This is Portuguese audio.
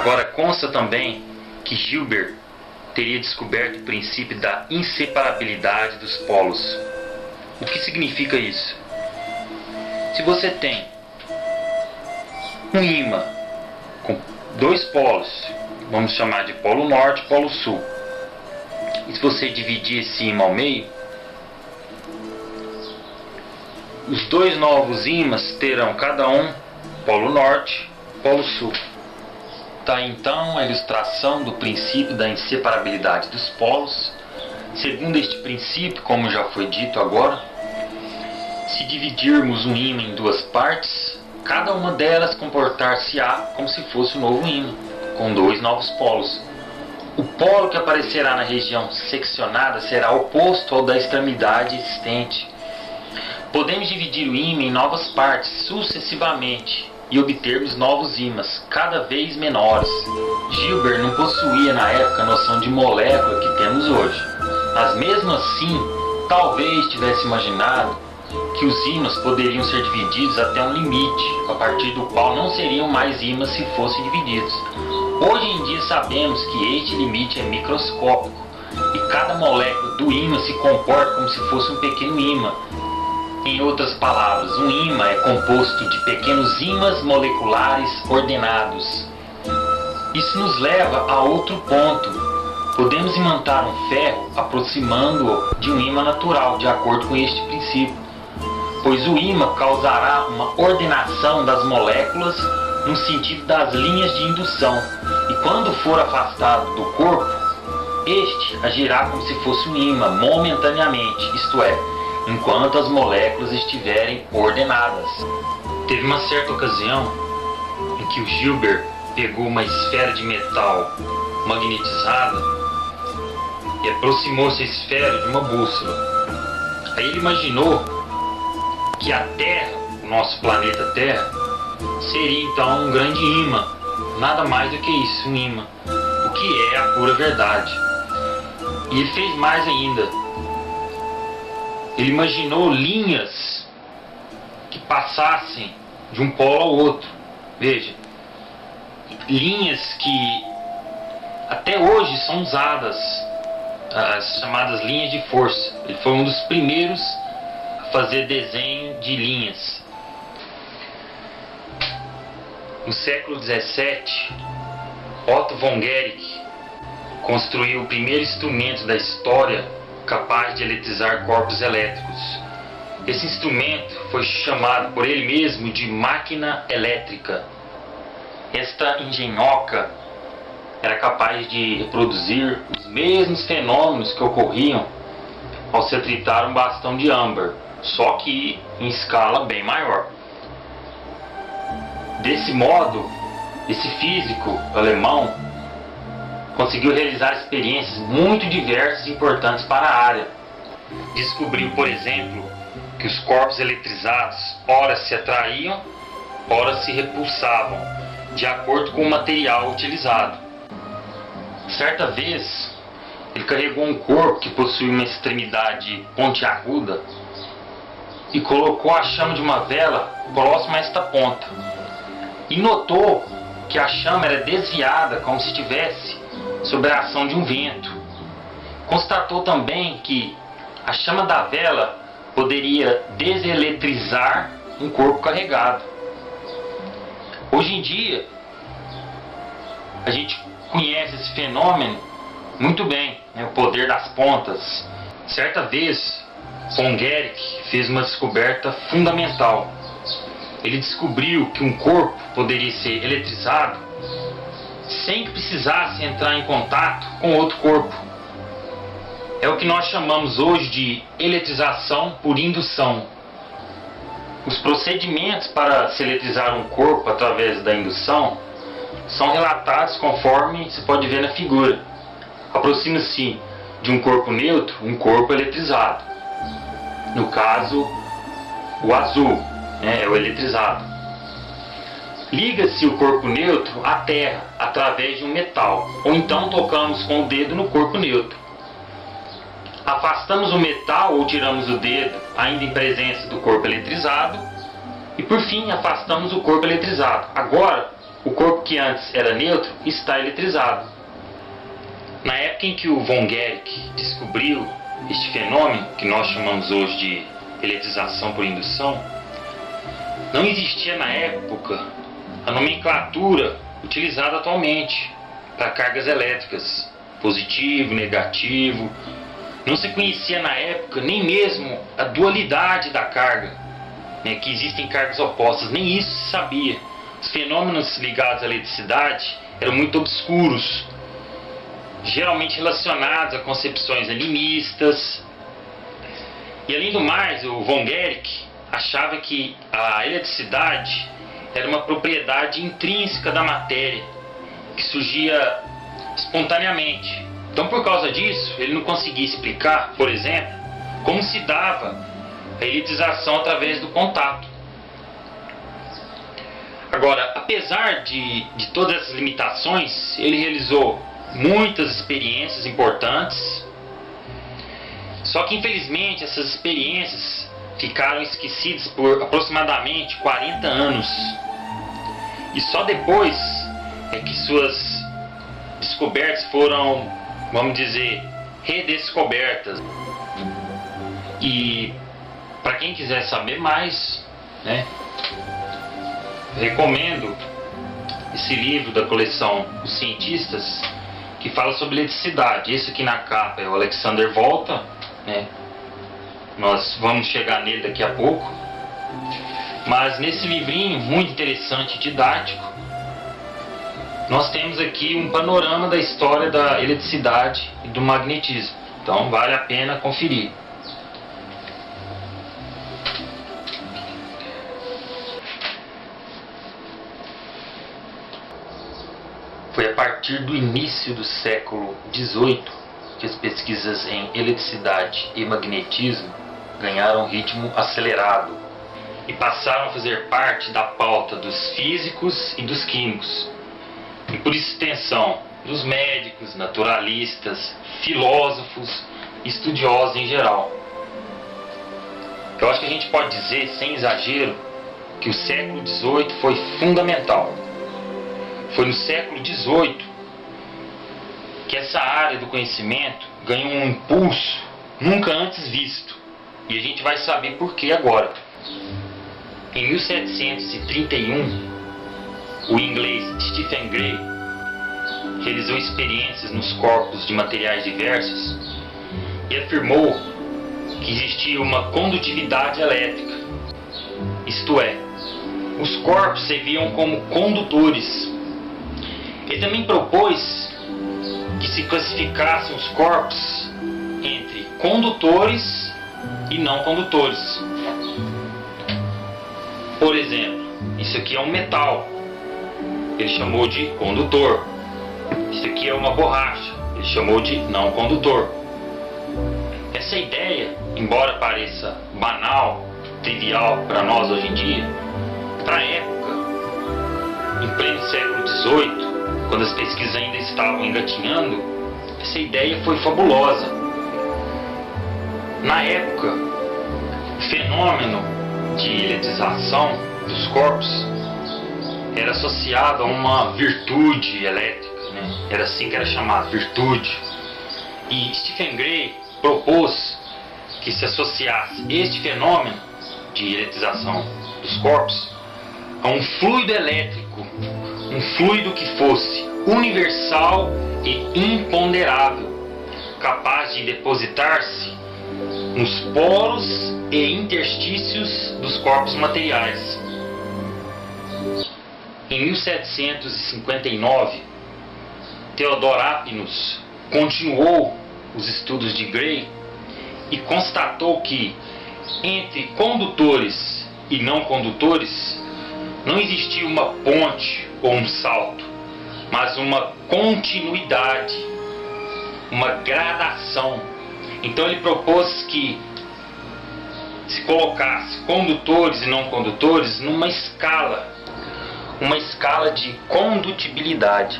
Agora consta também que Hilbert teria descoberto o princípio da inseparabilidade dos polos. O que significa isso? Se você tem um ímã com dois polos, vamos chamar de polo norte e polo sul, e se você dividir esse ímã ao meio, os dois novos ímãs terão cada um polo norte e polo sul. Tá, então, a ilustração do princípio da inseparabilidade dos polos. Segundo este princípio, como já foi dito agora, se dividirmos um ímã em duas partes, cada uma delas comportar-se-á como se fosse um novo ímã, com dois novos polos. O polo que aparecerá na região seccionada será oposto ao da extremidade existente. Podemos dividir o ímã em novas partes sucessivamente e obtermos novos ímãs, cada vez menores. Hilbert não possuía na época a noção de molécula que temos hoje, mas mesmo assim, talvez tivesse imaginado que os ímãs poderiam ser divididos até um limite, a partir do qual não seriam mais ímãs se fossem divididos. Hoje em dia sabemos que este limite é microscópico, e cada molécula do ímã se comporta como se fosse um pequeno ímã. Em outras palavras, um ímã é composto de pequenos ímãs moleculares ordenados. Isso nos leva a outro ponto. Podemos imantar um ferro aproximando-o de um ímã natural, de acordo com este princípio, pois o ímã causará uma ordenação das moléculas no sentido das linhas de indução, e quando for afastado do corpo, este agirá como se fosse um ímã momentaneamente, isto é, enquanto as moléculas estiverem ordenadas. Teve uma certa ocasião em que o Hilbert pegou uma esfera de metal magnetizada e aproximou-se a esfera de uma bússola. Aí ele imaginou que a Terra, o nosso planeta Terra, seria então um grande ímã, nada mais do que isso, um ímã, o que é a pura verdade. E ele fez mais ainda. Ele imaginou linhas que passassem de um polo ao outro. Veja, linhas que até hoje são usadas, as chamadas linhas de força. Ele foi um dos primeiros a fazer desenho de linhas. No século XVII, Otto von Guericke construiu o primeiro instrumento da história capaz de eletrizar corpos elétricos. Esse instrumento foi chamado por ele mesmo de máquina elétrica. Esta engenhoca era capaz de reproduzir os mesmos fenômenos que ocorriam ao se atritar um bastão de âmbar, só que em escala bem maior. Desse modo, esse físico alemão conseguiu realizar experiências muito diversas e importantes para a área. Descobriu, por exemplo, que os corpos eletrizados ora se atraíam, ora se repulsavam, de acordo com o material utilizado. Certa vez, ele carregou um corpo que possuía uma extremidade pontiaguda e colocou a chama de uma vela próxima a esta ponta. E notou que a chama era desviada como se estivesse sob a ação de um vento. Constatou também que a chama da vela poderia deseletrizar um corpo carregado. Hoje em dia, a gente conhece esse fenômeno muito bem, o poder das pontas. Certa vez, von Guericke fez uma descoberta fundamental. Ele descobriu que um corpo poderia ser eletrizado sem que precisasse entrar em contato com outro corpo. É o que nós chamamos hoje de eletrização por indução. Os procedimentos para se eletrizar um corpo através da indução são relatados conforme se pode ver na figura. Aproxima-se de um corpo neutro, um corpo eletrizado. No caso, o azul, é o eletrizado. Liga-se o corpo neutro à terra através de um metal, ou então tocamos com o dedo no corpo neutro. Afastamos o metal ou tiramos o dedo, ainda em presença do corpo eletrizado, e por fim afastamos o corpo eletrizado. Agora o corpo que antes era neutro está eletrizado. Na época em que o von Guericke descobriu este fenômeno, que nós chamamos hoje de eletrização por indução, não existia na época a nomenclatura utilizada atualmente para cargas elétricas, positivo, negativo. Não se conhecia na época nem mesmo a dualidade da carga, né, que existem cargas opostas, nem isso se sabia. Os fenômenos ligados à eletricidade eram muito obscuros, geralmente relacionados a concepções animistas. E além do mais, o von Guericke achava que a eletricidade era uma propriedade intrínseca da matéria, que surgia espontaneamente. Então, por causa disso, ele não conseguia explicar, por exemplo, como se dava a eletrização através do contato. Agora, apesar de todas essas limitações, ele realizou muitas experiências importantes, só que infelizmente essas experiências ficaram esquecidas por aproximadamente 40 anos. E só depois é que suas descobertas foram, vamos dizer, redescobertas. E para quem quiser saber mais, né, recomendo esse livro da coleção Os Cientistas, que fala sobre eletricidade. Esse aqui na capa é o Alexander Volta, né? Nós vamos chegar nele daqui a pouco. Mas nesse livrinho muito interessante e didático, nós temos aqui um panorama da história da eletricidade e do magnetismo. Então vale a pena conferir. Foi a partir do início do século XVIII que as pesquisas em eletricidade e magnetismo ganharam ritmo acelerado e passaram a fazer parte da pauta dos físicos e dos químicos, e por extensão dos médicos, naturalistas, filósofos e estudiosos em geral. Eu acho que a gente pode dizer, sem exagero, que o século XVIII foi fundamental. Foi no século XVIII que essa área do conhecimento ganhou um impulso nunca antes visto. E a gente vai saber por que agora. Em 1731, o inglês Stephen Gray realizou experiências nos corpos de materiais diversos e afirmou que existia uma condutividade elétrica. Isto é, os corpos serviam como condutores. Ele também propôs que se classificassem os corpos entre condutores e não condutores. Por exemplo, isso aqui é um metal, ele chamou de condutor. Isso aqui é uma borracha, ele chamou de não condutor. Essa ideia, embora pareça banal, trivial para nós hoje em dia, para a época, em pleno século XVIII, quando as pesquisas ainda estavam engatinhando, essa ideia foi fabulosa. Na época, o fenômeno de eletrização dos corpos era associado a uma virtude elétrica, né? Era assim que era chamado, virtude. E Stephen Gray propôs que se associasse este fenômeno de eletrização dos corpos a um fluido elétrico, um fluido que fosse universal e imponderável, capaz de depositar-se nos poros e interstícios dos corpos materiais. Em 1759, Theodor Apinus continuou os estudos de Gray e constatou que entre condutores e não condutores não existia uma ponte ou um salto, mas uma continuidade, uma gradação. Então ele propôs que se colocasse condutores e não condutores numa escala, uma escala de condutibilidade.